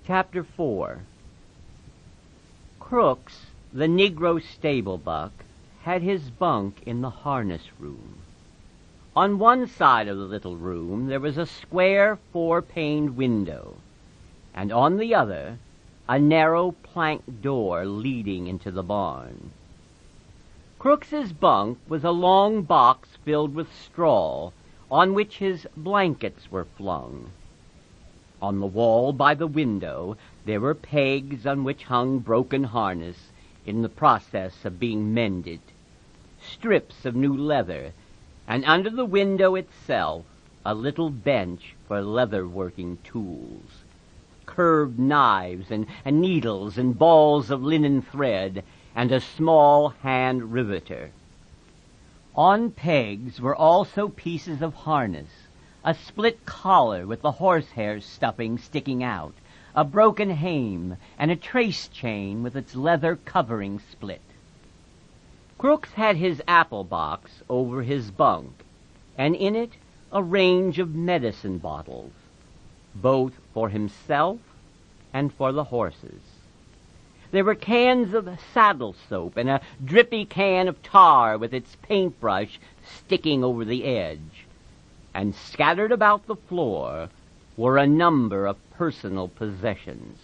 Chapter 4. Crooks, the Negro stable buck, had his bunk in the harness room. On one side of the little room there was a square four-paned window, and on the other a narrow plank door leading into the barn. Crooks's bunk was a long box filled with straw, on which his blankets were flung. On the wall by the window there were pegs on which hung broken harness in the process of being mended, strips of new leather, and under the window itself a little bench for leather-working tools, curved knives and needles and balls of linen thread, and a small hand riveter. On pegs were also pieces of harness, a split collar with the horsehair stuffing sticking out, a broken hame, and a trace chain with its leather covering split. Crooks had his apple box over his bunk, and in it a range of medicine bottles, both for himself and for the horses. There were cans of saddle soap and a drippy can of tar with its paintbrush sticking over the edge, and scattered about the floor were a number of personal possessions.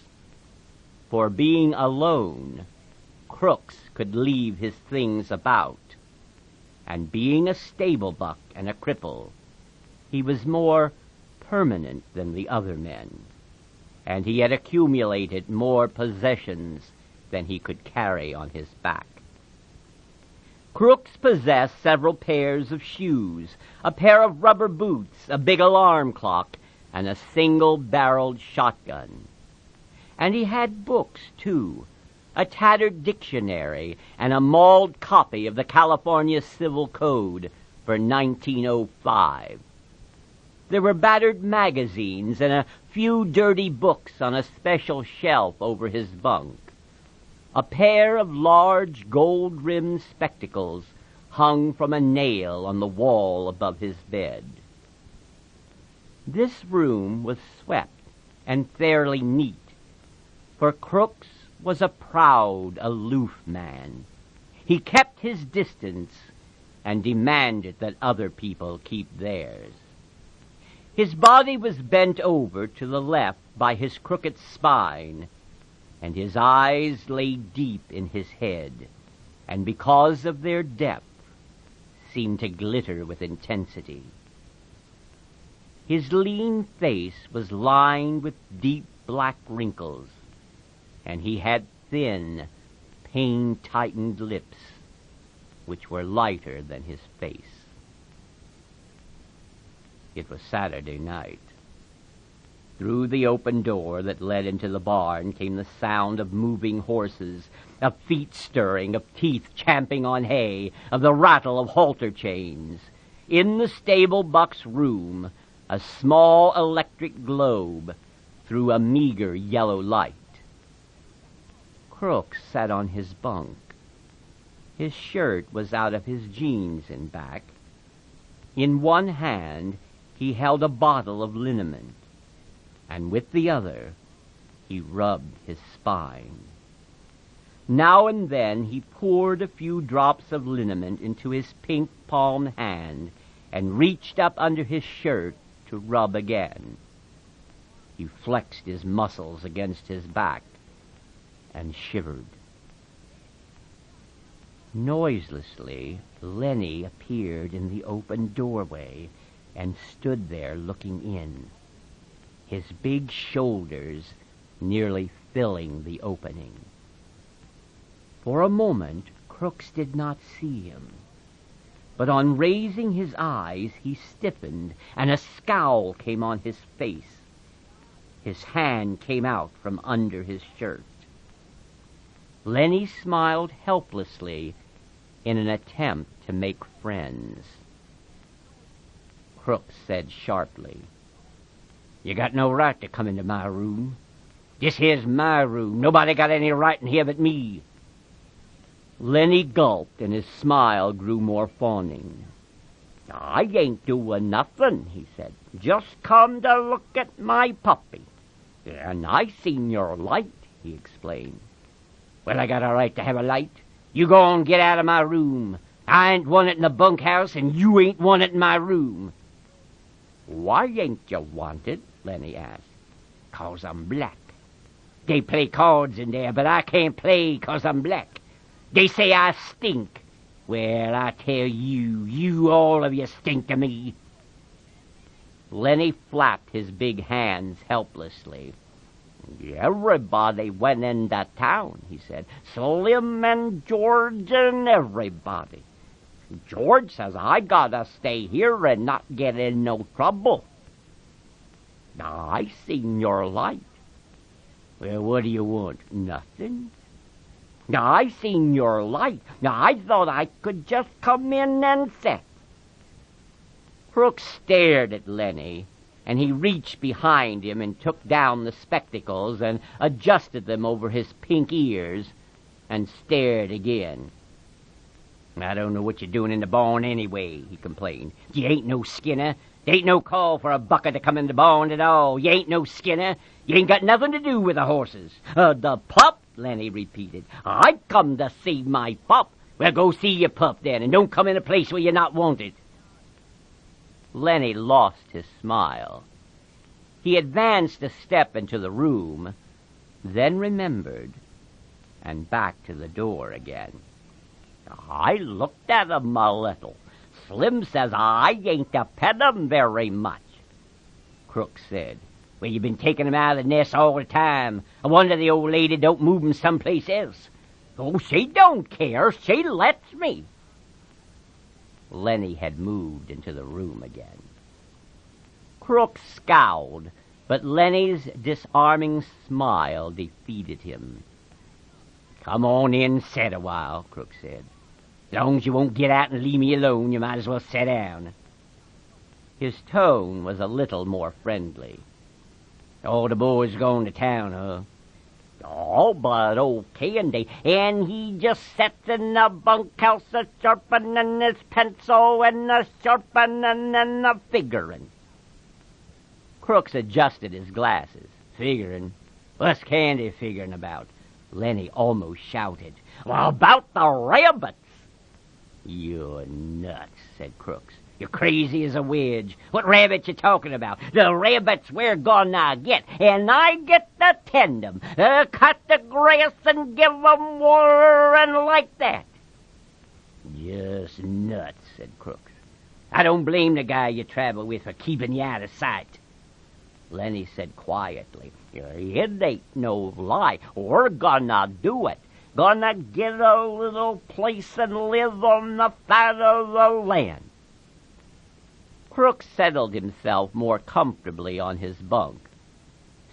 For being alone, Crooks could leave his things about, and being a stable buck and a cripple, he was more permanent than the other men, and he had accumulated more possessions than he could carry on his back. Crooks possessed several pairs of shoes, a pair of rubber boots, a big alarm clock, and a single-barreled shotgun. And he had books, too, a tattered dictionary and a mauled copy of the California Civil Code for 1905. There were battered magazines and a few dirty books on a special shelf over his bunk. A pair of large gold-rimmed spectacles hung from a nail on the wall above his bed. This room was swept and fairly neat, for Crooks was a proud, aloof man. He kept his distance and demanded that other people keep theirs. His body was bent over to the left by his crooked spine, and his eyes lay deep in his head, and because of their depth, seemed to glitter with intensity. His lean face was lined with deep black wrinkles, and he had thin, pain-tightened lips, which were lighter than his face. It was Saturday night. Through the open door that led into the barn came the sound of moving horses, of feet stirring, of teeth champing on hay, of the rattle of halter chains. In the stable buck's room, a small electric globe threw a meager yellow light. Crooks sat on his bunk. His shirt was out of his jeans and back. In one hand he held a bottle of liniment, and with the other he rubbed his spine. Now and then he poured a few drops of liniment into his pink-palmed hand and reached up under his shirt to rub again. He flexed his muscles against his back and shivered. Noiselessly, Lenny appeared in the open doorway and stood there looking in, his big shoulders nearly filling the opening. For a moment, Crooks did not see him, but on raising his eyes he stiffened, and a scowl came on his face. His hand came out from under his shirt. Lenny smiled helplessly in an attempt to make friends. Crooks said sharply, "You got no right to come into my room. This here's my room. Nobody got any right in here but me." Lenny gulped, and his smile grew more fawning. "I ain't doing nothing," he said. "Just come to look at my puppy. And I seen your light, he explained. Well, I got a right to have a light. You go on, get out of my room. I ain't want it in the bunkhouse, and you ain't want it in my room. Why ain't you want it? Lenny asked. 'Cause I'm black. They play cards in there, but I can't play 'cause I'm black. They say I stink. Well, I tell you all of you stink to me. Lenny flapped his big hands helplessly. Everybody went into town, he said. Slim and George and everybody. George says I gotta stay here and not get in no trouble. Now, I seen your light. Well, what do you want? Nothing. Now, I seen your light. Now, I thought I could just come in and sit. Crooks stared at Lenny, and he reached behind him and took down the spectacles and adjusted them over his pink ears and stared again. I don't know what you're doing in the barn anyway, he complained. You ain't no Skinner. There ain't no call for a bucket to come in the barn at all. You ain't no Skinner. You ain't got nothing to do with the horses. The pup, Lenny repeated. I come to see my pup. Well, go see your pup then, and don't come in a place where you're not wanted. Lenny lost his smile. He advanced a step into the room, then remembered, and back to the door again. I looked at 'em a little. Slim says I ain't to pet 'em very much. Crooks said, well, you've been taking 'em out of the nest all the time. I wonder the old lady don't move 'em someplace else. Oh, she don't care. She lets me. Lenny had moved into the room again. Crooks scowled, but Lenny's disarming smile defeated him. Come on in, sit a while, Crooks said. As long as you won't get out and leave me alone, you might as well sit down. His tone was a little more friendly. All the boys going to town, huh? All but old Candy, and he just sits in the bunkhouse a-sharpening his pencil and a-sharpening and a-figuring. Crooks adjusted his glasses. Figuring? What's Candy figuring about? Lenny almost shouted. Well, about the rabbits. You're nuts, said Crooks. You're crazy as a wedge. What rabbits you talking about? The rabbits we're gonna get, and I get to tend 'em, cut the grass and give 'em water and like that. Just nuts, said Crooks. I don't blame the guy you travel with for keeping you out of sight. Lenny said quietly, it ain't no lie. We're gonna do it. Gonna get a little place and live on the fat of the land. Crooks settled himself more comfortably on his bunk.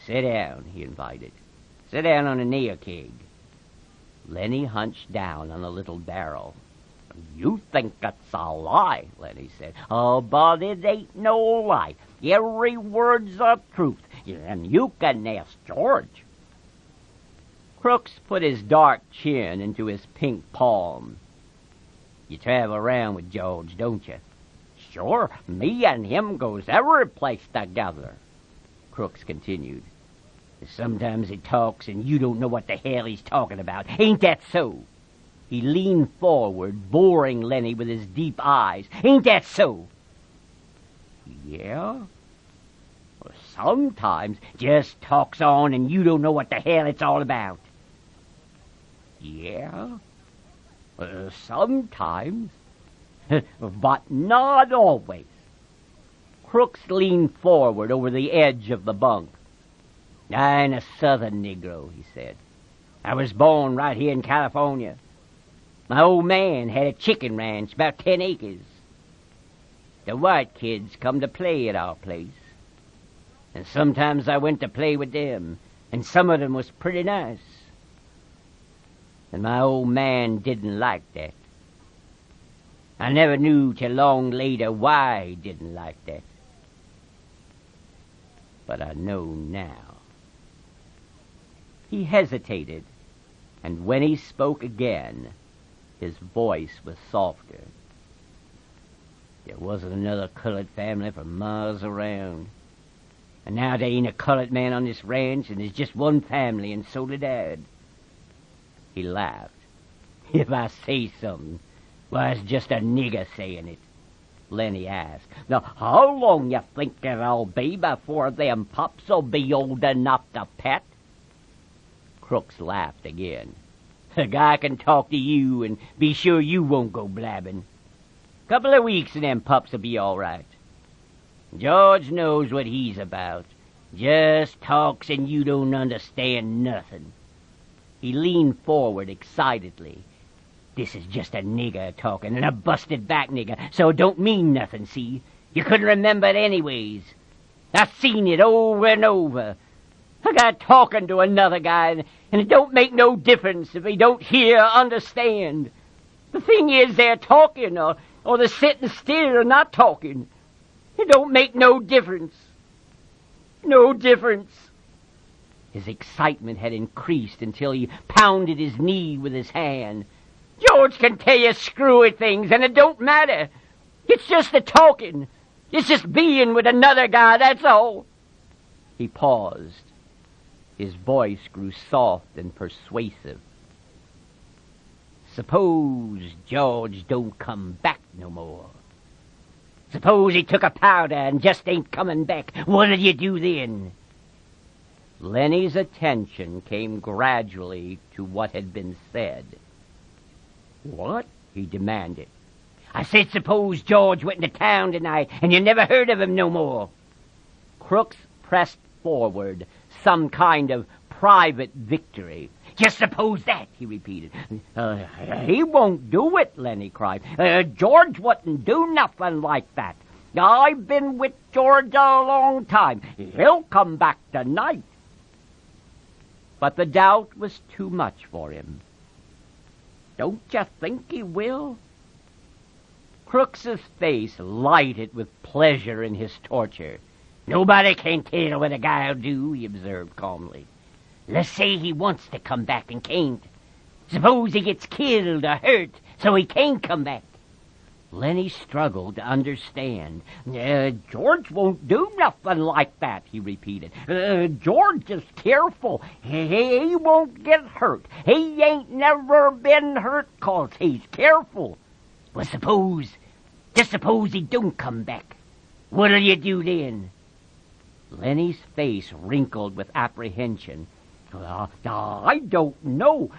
Sit down, he invited. Sit down on a nail keg. Lenny hunched down on a little barrel. You think that's a lie, Lenny said. Oh, but it ain't no lie. Every word's the truth, and you can ask George. Crooks put his dark chin into his pink palm. You travel around with George, don't you? Sure, me and him goes every place together, Crooks continued. Sometimes he talks and you don't know what the hell he's talking about. Ain't that so? He leaned forward, boring Lenny with his deep eyes. Ain't that so? Yeah? Well, sometimes just talks on and you don't know what the hell it's all about. Yeah? Sometimes. But not always. Crooks leaned forward over the edge of the bunk. I'm a southern Negro, he said. I was born right here in California. My old man had a chicken ranch, about 10 acres. The white kids come to play at our place. And sometimes I went to play with them, and some of them was pretty nice. And my old man didn't like that. I never knew till long later why he didn't like that. But I know now. He hesitated, and when he spoke again, his voice was softer. There wasn't another colored family for miles around. And now there ain't a colored man on this ranch, and there's just one family, and so did Dad. He laughed. If I say something, why, it's just a nigger saying it. Lenny asked, "Now, how long you think it'll be before them pups will be old enough to pet?" Crooks laughed again. "A guy can talk to you and be sure you won't go blabbing. Couple of weeks and them pups will be all right. George knows what he's about. Just talks and you don't understand nothing." He leaned forward excitedly. "This is just a nigger talking, and a busted-back nigger, so it don't mean nothing, see? You couldn't remember it anyways. I've seen it over and over. A guy talking to another guy, and it don't make no difference if he don't hear or understand. The thing is, they're talking, or they're sitting still or not talking. It don't make no difference. No difference." His excitement had increased until he pounded his knee with his hand. "George can tell you screwy things, and it don't matter. It's just the talking. It's just being with another guy, that's all." He paused. His voice grew soft and persuasive. "Suppose George don't come back no more. Suppose he took a powder and just ain't coming back. What'll you do then?" Lenny's attention came gradually to what had been said. "What?" he demanded. "I said suppose George went into town tonight and you never heard of him no more." Crooks pressed forward, some kind of private victory. "Just suppose that," he repeated. He won't do it," Lenny cried. "George wouldn't do nothing like that. I've been with George a long time. He'll come back tonight." But the doubt was too much for him. "Don't you think he will?" Crooks's face lighted with pleasure in his torture. "Nobody can tell what a guy'll do," he observed calmly. "Let's say he wants to come back and can't. Suppose he gets killed or hurt so he can't come back." Lenny struggled to understand. "George won't do nothing like that," he repeated. "George is careful. He won't get hurt. He ain't never been hurt 'cause he's careful." "Well, just suppose he don't come back. What'll you do then?" Lenny's face wrinkled with apprehension. "I don't know.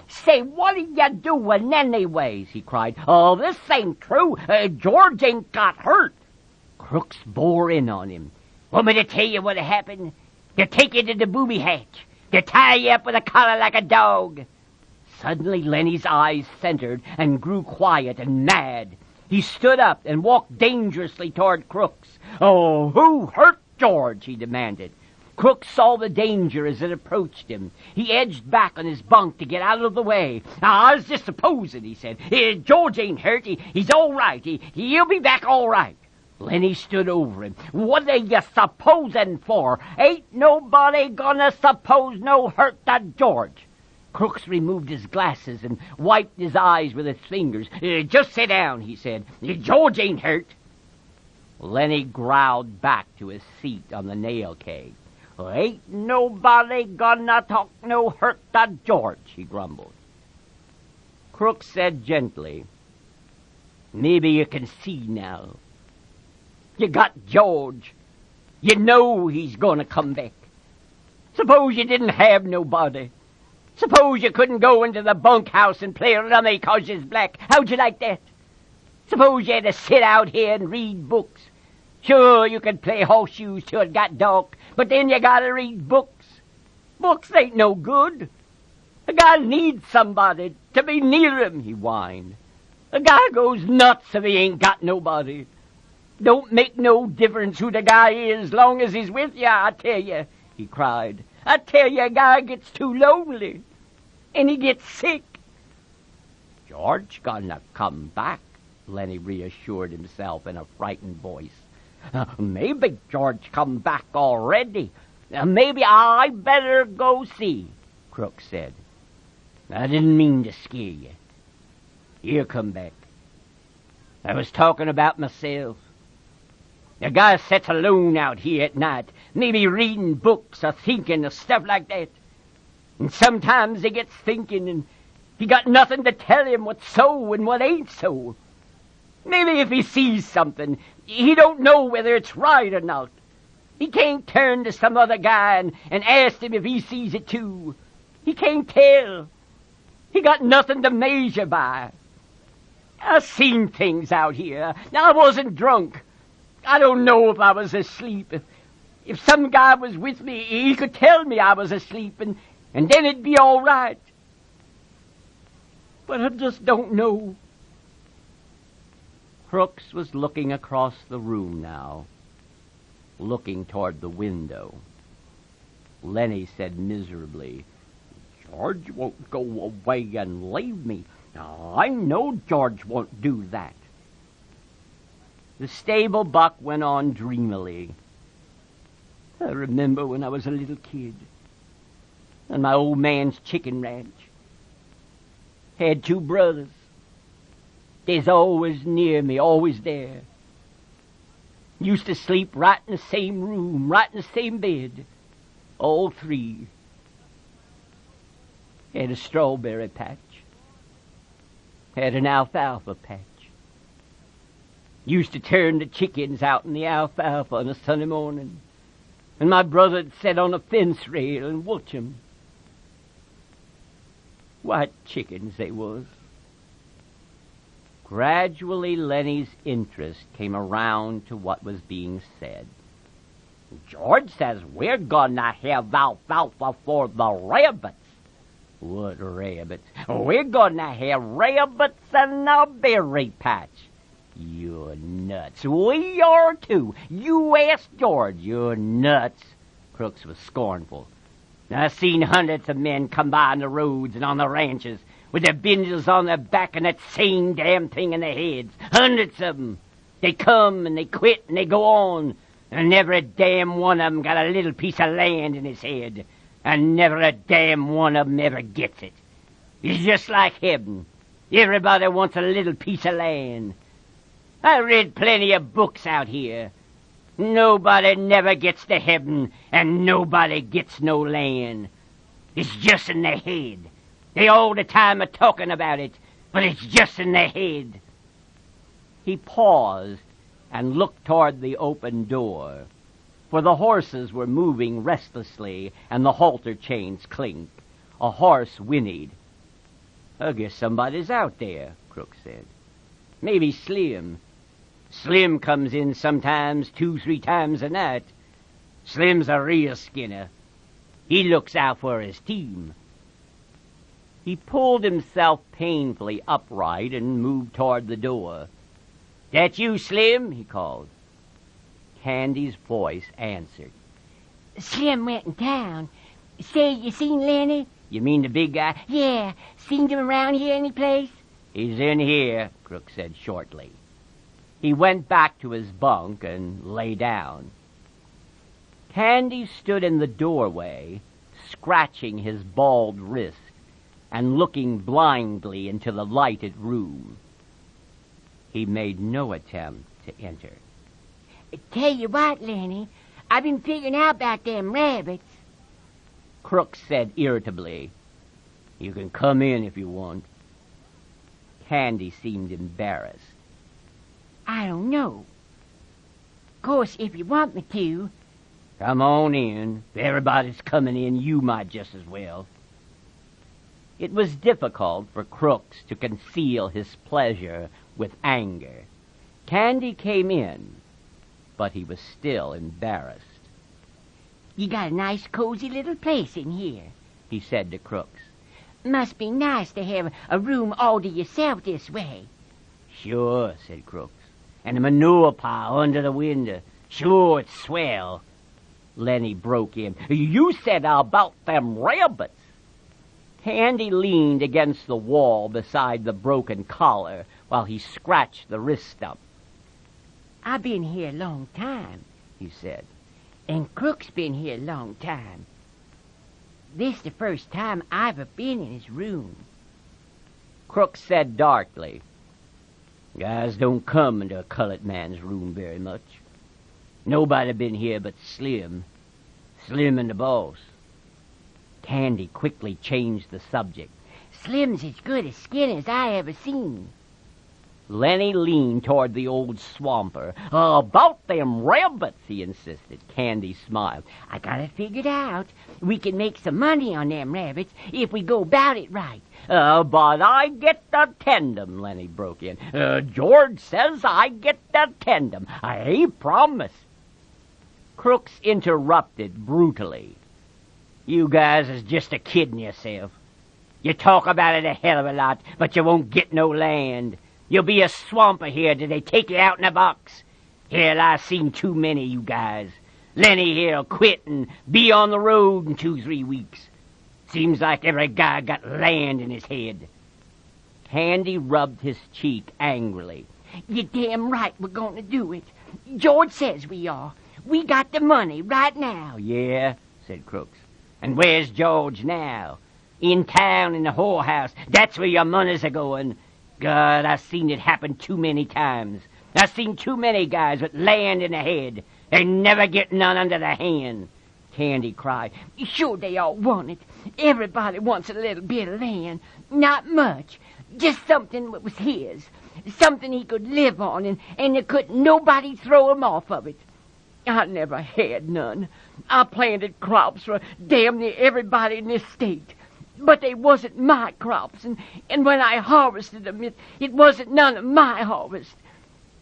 Say, what are you doing anyways?" he cried. "Oh, this ain't true. George ain't got hurt." Crooks bore in on him. "Want me to tell you what happened? They'll take you to the booby hatch. They'll tie you up with a collar like a dog." Suddenly Lenny's eyes centered and grew quiet and mad. He stood up and walked dangerously toward Crooks. "Oh, who hurt George?" he demanded. Crooks saw the danger as it approached him. He edged back on his bunk to get out of the way. "I was just supposing," he said. "George ain't hurt. He's all right. He'll be back all right." Lenny stood over him. "What are you supposing for? Ain't nobody gonna suppose no hurt to George." Crooks removed his glasses and wiped his eyes with his fingers. "Just sit down," he said. "George ain't hurt." Lenny growled back to his seat on the nail keg. "Ain't nobody gonna talk no hurt to George," he grumbled. Crooks said gently, "Maybe you can see now. You got George. You know he's gonna come back. Suppose you didn't have nobody. Suppose you couldn't go into the bunkhouse and play rummy 'cause you're black. How'd you like that? Suppose you had to sit out here and read books. Sure, you could play horseshoes till it got dark, but then you gotta read books. Books ain't no good. A guy needs somebody to be near him," he whined. "A guy goes nuts if he ain't got nobody. Don't make no difference who the guy is, long as he's with you, I tell you," he cried. "I tell you, a guy gets too lonely, and he gets sick." "George gonna come back," Lenny reassured himself in a frightened voice. "Maybe George come back already. Maybe I better go see," Crooks said. "I didn't mean to scare you. He'll come back. I was talking about myself. A guy sits alone out here at night. maybe reading books or thinking or stuff like that. And sometimes he gets thinking and he got nothing to tell him what's so and what ain't so. Maybe if he sees something, he don't know whether it's right or not. He can't turn to some other guy and ask him if he sees it too. He can't tell. He got nothing to measure by. I've seen things out here. Now, I wasn't drunk. I don't know if I was asleep. If some guy was with me, he could tell me I was asleep, and then it'd be all right. But I just don't know. Crooks was looking across the room now, looking toward the window. Lenny said miserably, "George won't go away and leave me. Now, I know George won't do that." The stable buck went on dreamily. "I remember when I was a little kid, on my old man's chicken ranch. Had 2 brothers. They's always near me, always there. Used to sleep right in the same room, right in the same bed. All 3. Had a strawberry patch. Had an alfalfa patch. Used to turn the chickens out in the alfalfa on a sunny morning, and my brother'd sit on a fence rail and watch 'em. White chickens they was." Gradually, Lenny's interest came around to what was being said. "George says we're gonna have alfalfa for the rabbits." "What rabbits?" "We're gonna have rabbits in a berry patch." "You're nuts." "We are too. You ask George." "You're nuts." Crooks was scornful. "I've seen hundreds of men come by on the roads and on the ranches with their bindles on their back and that same damn thing in their heads. Hundreds of 'em. They come and they quit and they go on, and never a damn one of 'em got a little piece of land in his head, and never a damn one of 'em ever gets it. It's just like heaven. Everybody wants a little piece of land. I read plenty of books out here. Nobody never gets to heaven, and nobody gets no land. It's just in their head. They all the time are talking about it, but it's just in their head." He paused and looked toward the open door, for the horses were moving restlessly and the halter chains clinked. A horse whinnied. "I guess somebody's out there," Crook said. "Maybe Slim. Slim comes in sometimes 2-3 times a night. Slim's a real skinner. He looks out for his team." He pulled himself painfully upright and moved toward the door. "That you, Slim?" he called. Candy's voice answered. "Slim went in town. Say, you seen Lenny?" "You mean the big guy?" "Yeah. Seen him around here any place?" "He's in here," Crook said shortly. He went back to his bunk and lay down. Candy stood in the doorway, scratching his bald wrist and looking blindly into the lighted room. He made no attempt to enter. "Tell you what, Lenny, I've been figuring out about them rabbits." Crook said irritably, "You can come in if you want." Candy seemed embarrassed. "I don't know. Course, if you want me to." "Come on in. If everybody's coming in, you might just as well." It was difficult for Crooks to conceal his pleasure with anger. Candy came in, but he was still embarrassed. "You got a nice, cozy little place in here," he said to Crooks. "Must be nice to have a room all to yourself this way." "Sure," said Crooks. "And a manure pile under the window. Sure, it's swell." Lenny broke in. "You said about them rabbits." Candy leaned against the wall beside the broken collar while he scratched the wrist stump. "I've been here a long time," he said. "and Crook's been here a long time. This the first time I've ever been in his room." Crook said darkly, "Guys don't come into a colored man's room very much. Nobody been here but Slim. Slim and the boss. Candy quickly changed the subject. Slim's as good a skin as I ever seen. Lenny leaned toward the old swamper. About them rabbits, he insisted. Candy smiled. I got it figured out. We can make some money on them rabbits if we go about it right. But I get to tend 'em, Lenny broke in. George says I get to tend 'em. I promise. Crooks interrupted brutally. You guys is just a kidding yourself. You talk about it a hell of a lot, but you won't get no land. You'll be a swamper here till they take you out in a box. Hell, I've seen too many of you guys. Lenny here'll quit and be on the road in 2-3 weeks. Seems like every guy got land in his head. Candy rubbed his cheek angrily. You're damn right we're going to do it. George says we are. We got the money right now. Yeah, said Crooks. And where's George now? In town in the whorehouse. That's where your monies are going. God, I've seen it happen too many times. I've seen too many guys with land in the head. They never get none under the hand. Candy cried. Sure they all want it. Everybody wants a little bit of land. Not much. Just something that was his. Something he could live on, and there couldn't nobody throw him off of it. I never had none. I planted crops for damn near everybody in this state. But they wasn't my crops, and when I harvested them, it wasn't none of my harvest.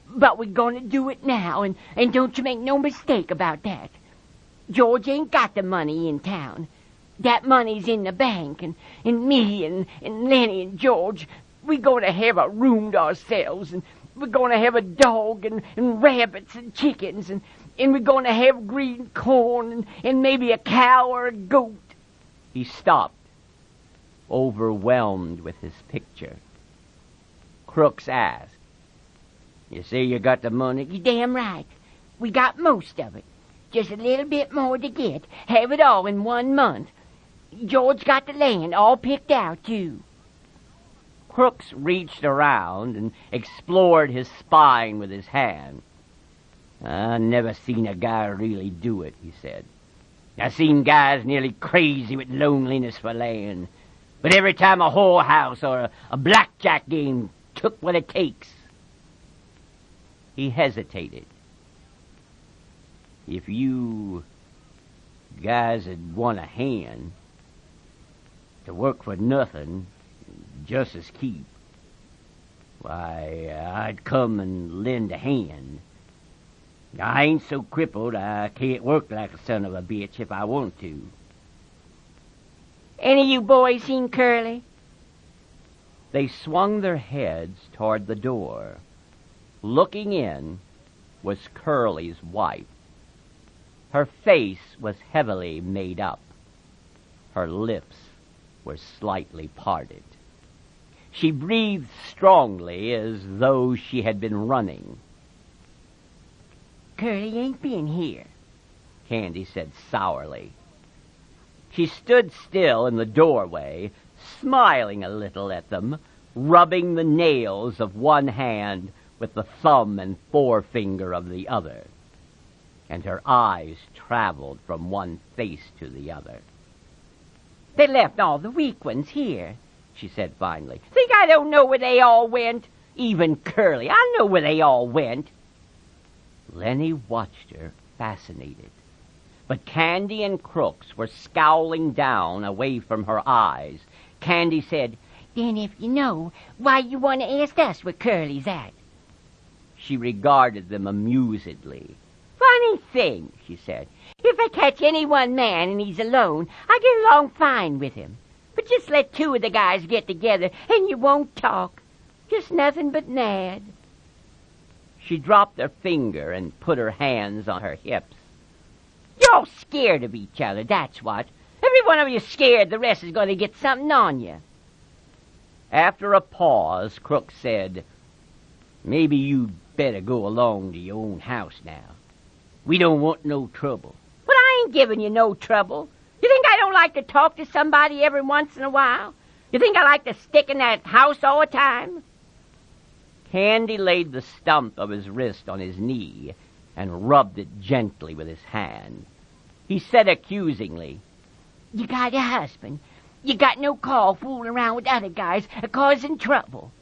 But we're going to do it now, and don't you make no mistake about that. George ain't got the money in town. That money's in the bank, and me and Lenny and George, we're going to have a room to ourselves, and we're going to have a dog and rabbits and chickens, and we're going to have green corn and maybe a cow or a goat. He stopped, overwhelmed with his picture. Crooks asked, You say you got the money? You're damn right. We got most of it. Just a little bit more to get. Have it all in 1 month. George got the land all picked out, too. Crooks reached around and explored his spine with his hand. I never seen a guy really do it, he said. I seen guys nearly crazy with loneliness for land. But every time a whorehouse or a blackjack game took what it takes. He hesitated. If you guys had won a hand to work for nothing, just as keep, why, I'd come and lend a hand. I ain't so crippled I can't work like a son of a bitch if I want to. Any of you boys seen Curly? They swung their heads toward the door. Looking in was Curly's wife. Her face was heavily made up. Her lips were slightly parted. She breathed strongly as though she had been running. Curly ain't been here, Candy said sourly. She stood still in the doorway, smiling a little at them, rubbing the nails of one hand with the thumb and forefinger of the other. And her eyes traveled from one face to the other. They left all the weak ones here, she said finally. Think I don't know where they all went? Even Curly, I know where they all went. Lenny watched her, fascinated. But Candy and Crooks were scowling down away from her eyes. Candy said, Then if you know, why you want to ask us where Curly's at? She regarded them amusedly. Funny thing, she said. If I catch any one man and he's alone, I get along fine with him. But just let 2 of the guys get together and you won't talk. Just nothing but nag. She dropped her finger and put her hands on her hips. You're all scared of each other, that's what. Every one of you scared the rest is going to get something on you. After a pause, Crooks said, Maybe you'd better go along to your own house now. We don't want no trouble. But I ain't giving you no trouble. You think I don't like to talk to somebody every once in a while? You think I like to stick in that house all the time? Candy laid the stump of his wrist on his knee and rubbed it gently with his hand. He said accusingly, You got a husband. You got no call fooling around with other guys causing trouble.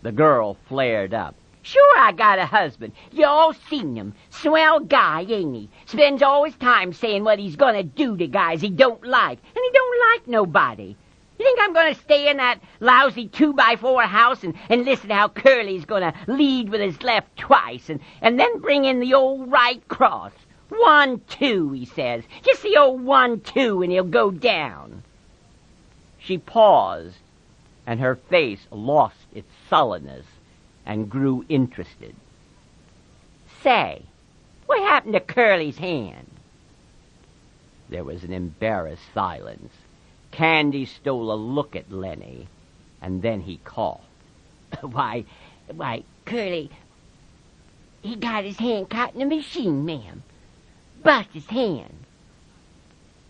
The girl flared up. Sure, I got a husband. You all seen him. Swell guy, ain't he? Spends all his time saying what he's gonna do to guys he don't like. And he don't like nobody. You think I'm gonna stay in that lousy 2x4 house and listen to how Curly's gonna lead with his left twice and then bring in the old right cross? 1-2, he says. Just the old 1-2 and he'll go down. She paused, and her face lost its sullenness and grew interested. Say, what happened to Curly's hand? There was an embarrassed silence. Candy stole a look at Lenny, and then he coughed. Why, Curly, he got his hand caught in a machine, ma'am. Bust his hand.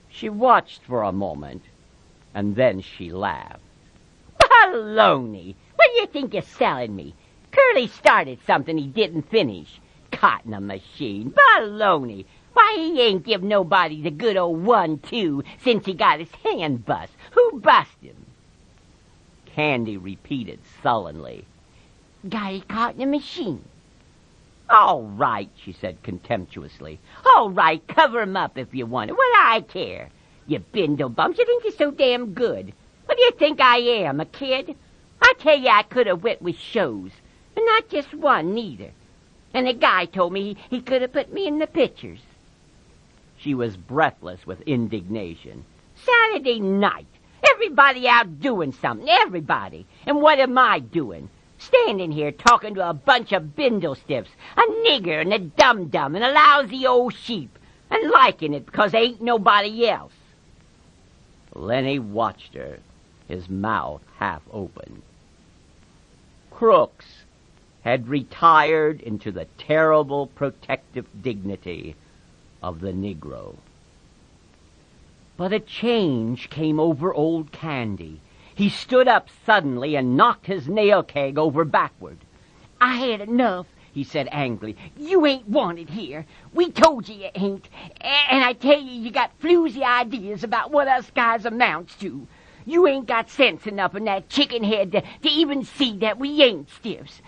She watched for a moment, and then she laughed. Baloney! What do you think you're selling me? Curly started something he didn't finish. Caught in a machine. Baloney! Why, he ain't give nobody the good old 1-2 since he got his hand bust. Who bust him? Candy repeated sullenly. Got it caught in a machine. All right, she said contemptuously. All right, cover him up if you want it. What do I care? You bindle bumps, you think you're so damn good. What do you think I am, a kid? I tell you, I could have went with shows. And not just one, neither. And the guy told me he could have put me in the pictures. She was breathless with indignation. Saturday night. Everybody out doing something. Everybody. And what am I doing? Standing here talking to a bunch of bindle stiffs. A nigger and a dum-dum and a lousy old sheep. And liking it because there ain't nobody else. Lenny watched her, his mouth half open. Crooks had retired into the terrible protective dignity of the Negro. But a change came over old Candy. He stood up suddenly and knocked his nail keg over backward. I had enough, he said angrily. You ain't wanted here. We told you ain't. And I tell you got floozy ideas about what us guys amounts to. You ain't got sense enough in that chicken head to even see that we ain't stiffs.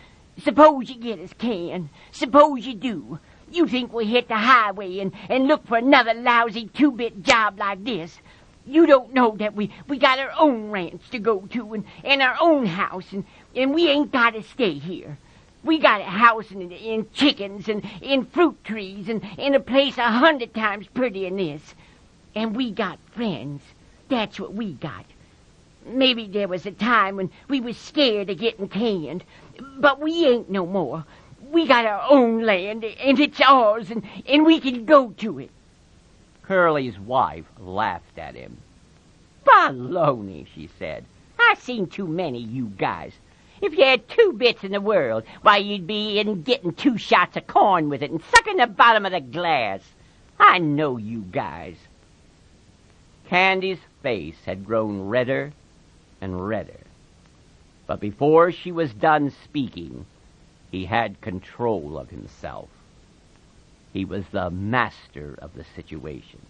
Suppose you get us canned. Suppose you do. You think we hit the highway and look for another lousy 2-bit job like this. You don't know that we got our own ranch to go to and our own house, and we ain't got to stay here. We got a house and chickens and in fruit trees and in a place 100 times prettier than this. And we got friends. That's what we got. Maybe there was a time when we was scared of getting canned, but we ain't no more. We got our own land, and it's ours, and we can go to it. Curly's wife laughed at him. Baloney, she said. I've seen too many you guys. If you had 2 bits in the world, why, you'd be in getting 2 shots of corn with it and sucking the bottom of the glass. I know you guys. Candy's face had grown redder and redder. But before she was done speaking, he had control of himself. He was the master of the situation.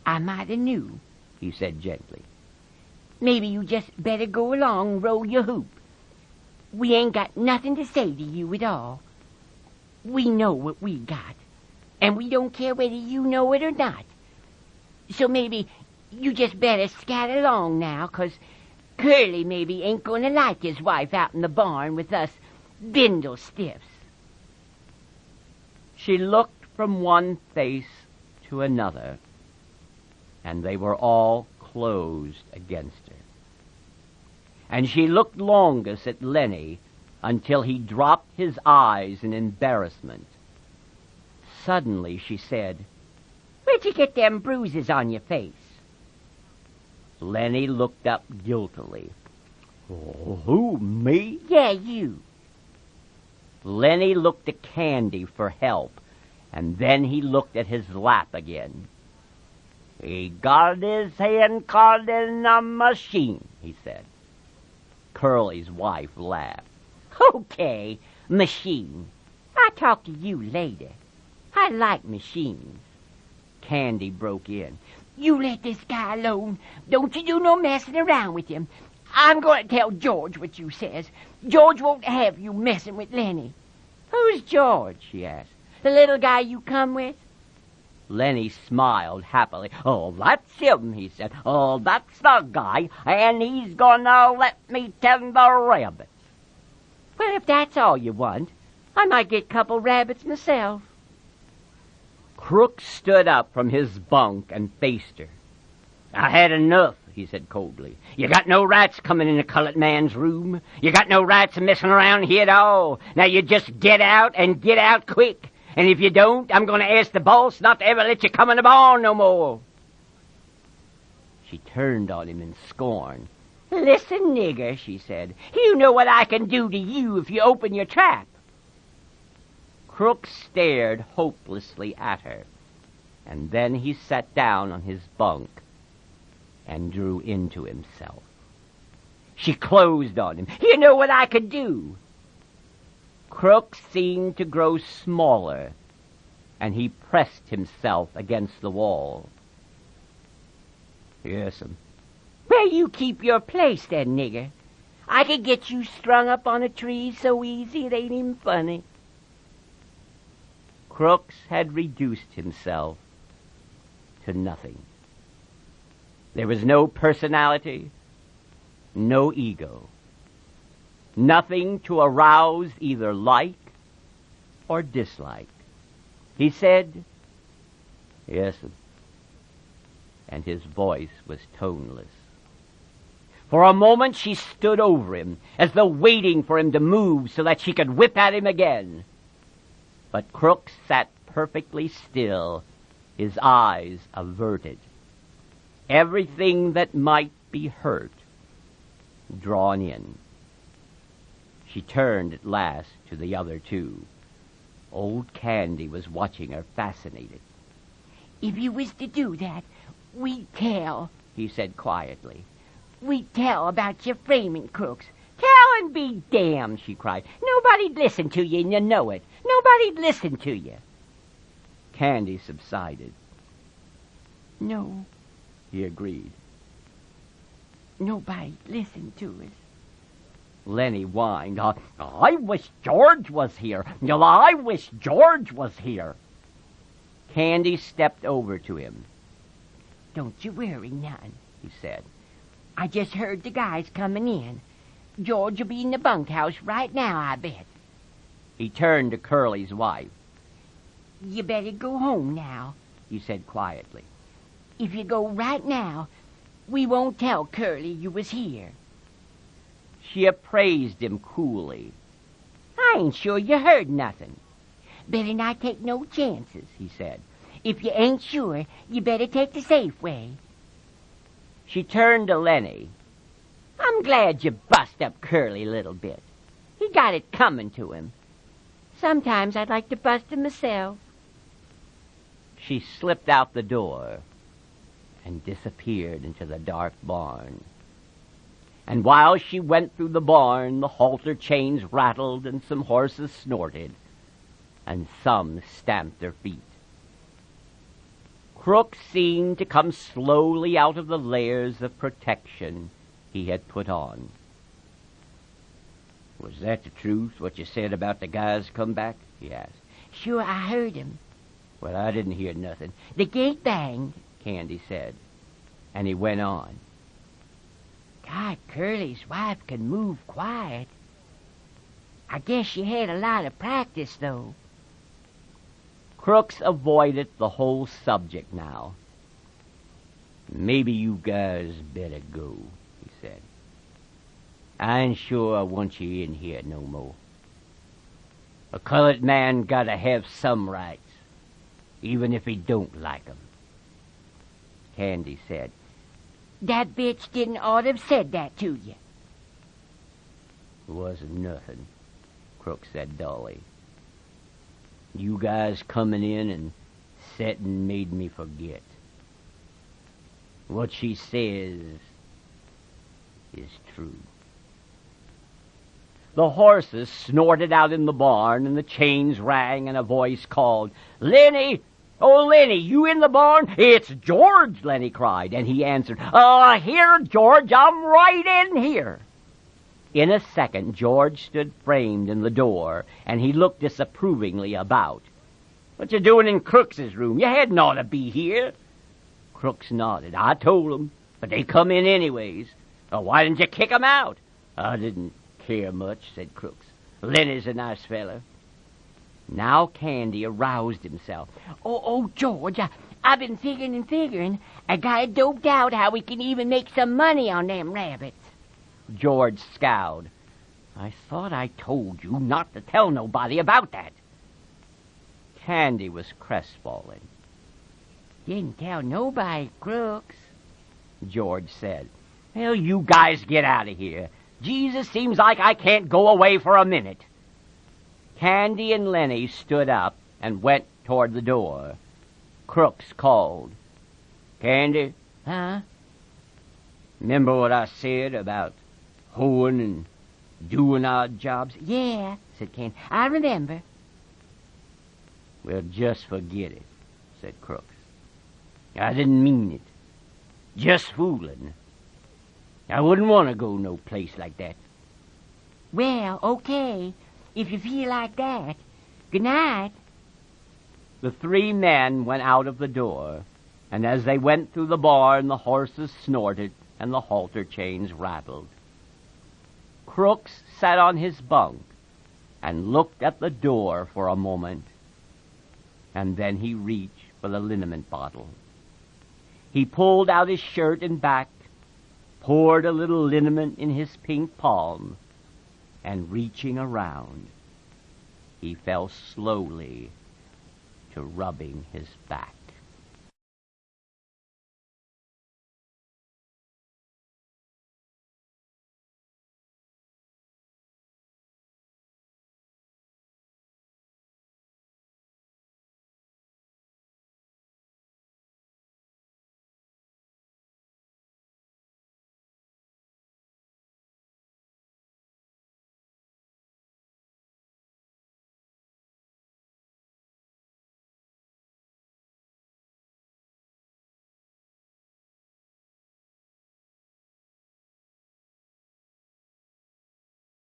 I might have knew, he said gently. Maybe you just better go along and roll your hoop. We ain't got nothing to say to you at all. We know what we got, and we don't care whether you know it or not. So maybe you just better scat along now, 'cause Curly maybe ain't going to like his wife out in the barn with us bindle stiffs. She looked from one face to another, and they were all closed against her. And she looked longest at Lenny until he dropped his eyes in embarrassment. Suddenly she said, Where'd you get them bruises on your face? Lenny looked up guiltily. Oh, who, me? Yeah, you. Lenny looked at Candy for help, and then he looked at his lap again. He got his hand caught in a machine, he said. Curly's wife laughed. Okay, machine. I'll talk to you later. I like machines. Candy broke in. You let this guy alone. Don't you do no messing around with him. I'm going to tell George what you says. George won't have you messing with Lenny. Who's George? She asked. The little guy you come with? Lenny smiled happily. Oh, that's him, he said. Oh, that's the guy, and he's gonna let me tend the rabbits. Well, if that's all you want, I might get a couple rabbits myself. Crook stood up from his bunk and faced her. I had enough, he said coldly. You got no rights coming in the colored man's room. You got no rights messing around here at all. Now you just get out and get out quick. And if you don't, I'm going to ask the boss not to ever let you come in the barn no more. She turned on him in scorn. Listen, nigger, she said. You know what I can do to you if you open your trap. Crook stared hopelessly at her, and then he sat down on his bunk and drew into himself. She closed on him. You know what I could do? Crook seemed to grow smaller, and he pressed himself against the wall. Yes'm. Where you keep your place, then, nigger? I could get you strung up on a tree so easy it ain't even funny. Crooks had reduced himself to nothing. There was no personality, no ego. Nothing to arouse either like or dislike. He said, "Yes'm," and his voice was toneless. For a moment she stood over him, as though waiting for him to move so that she could whip at him again. But Crook sat perfectly still, his eyes averted. Everything that might be hurt drawn in. She turned at last to the other two. Old Candy was watching her, fascinated. If you was to do that, we'd tell, he said quietly. We'd tell about your framing crooks. Tell and be damned, she cried. Nobody'd listen to you, and you know it. Nobody'd listen to you. Candy subsided. No, he agreed. Nobody'd listen to us. Lenny whined. I wish George was here. I wish George was here. Candy stepped over to him. Don't you worry none, he said. I just heard the guys coming in. George will be in the bunkhouse right now, I bet. He turned to Curly's wife. You better go home now, he said quietly. If you go right now, we won't tell Curly you was here. She appraised him coolly. I ain't sure you heard nothing. Better not take no chances, he said. If you ain't sure, you better take the safe way. She turned to Lenny. I'm glad you bust up Curly a little bit. He got it coming to him. Sometimes I'd like to bust him myself. She slipped out the door and disappeared into the dark barn. And while she went through the barn, the halter chains rattled and some horses snorted, and some stamped their feet. Crook seemed to come slowly out of the layers of protection he had put on. Was that the truth, what you said about the guys come back? He asked. Sure, I heard him. Well, I didn't hear nothing. The gate banged, Candy said, and he went on. God, Curly's wife can move quiet. I guess she had a lot of practice, though. Crooks avoided the whole subject now. Maybe you guys better go, he said. I ain't sure I want you in here no more. A colored man gotta have some rights, even if he don't like 'em. Candy said, That bitch didn't ought to have said that to you. It wasn't nothing, Crook said dully. You guys coming in and setting made me forget. What she says is true. The horses snorted out in the barn, and the chains rang, and a voice called, Lenny! "Oh, Lenny, you in the barn?" "It's George," Lenny cried, and he answered, "Here, George, I'm right in here." In a second, George stood framed in the door, and he looked disapprovingly about. "What you doing in Crooks's room? You hadn't ought to be here." Crooks nodded. "I told 'em, but they come in anyways." "Why didn't you kick 'em out?" "I didn't care much," said Crooks. "Lenny's a nice feller." Now Candy aroused himself. Oh, George, I've been figuring. I got it doped out how we can even make some money on them rabbits. George scowled. "I thought I told you not to tell nobody about that." Candy was crestfallen. Didn't tell nobody, Crooks, George said. "Well, you guys get out of here. Jesus, seems like I can't go away for a minute." Candy and Lenny stood up and went toward the door. Crooks called, "Candy, Huh? remember what I said about hoeing and doing odd jobs?" Yeah, said Candy. I remember. "Well, just forget it," said Crooks. "I didn't mean it. Just fooling. I wouldn't want to go no place like that." Well, okay, if you feel like that. Good night. The three men went out of the door, and as they went through the barn, the horses snorted and the halter chains rattled. Crooks sat on his bunk and looked at the door for a moment, and then he reached for the liniment bottle. He pulled out his shirt and back, poured a little liniment in his pink palm, and reaching around, he fell slowly to rubbing his back.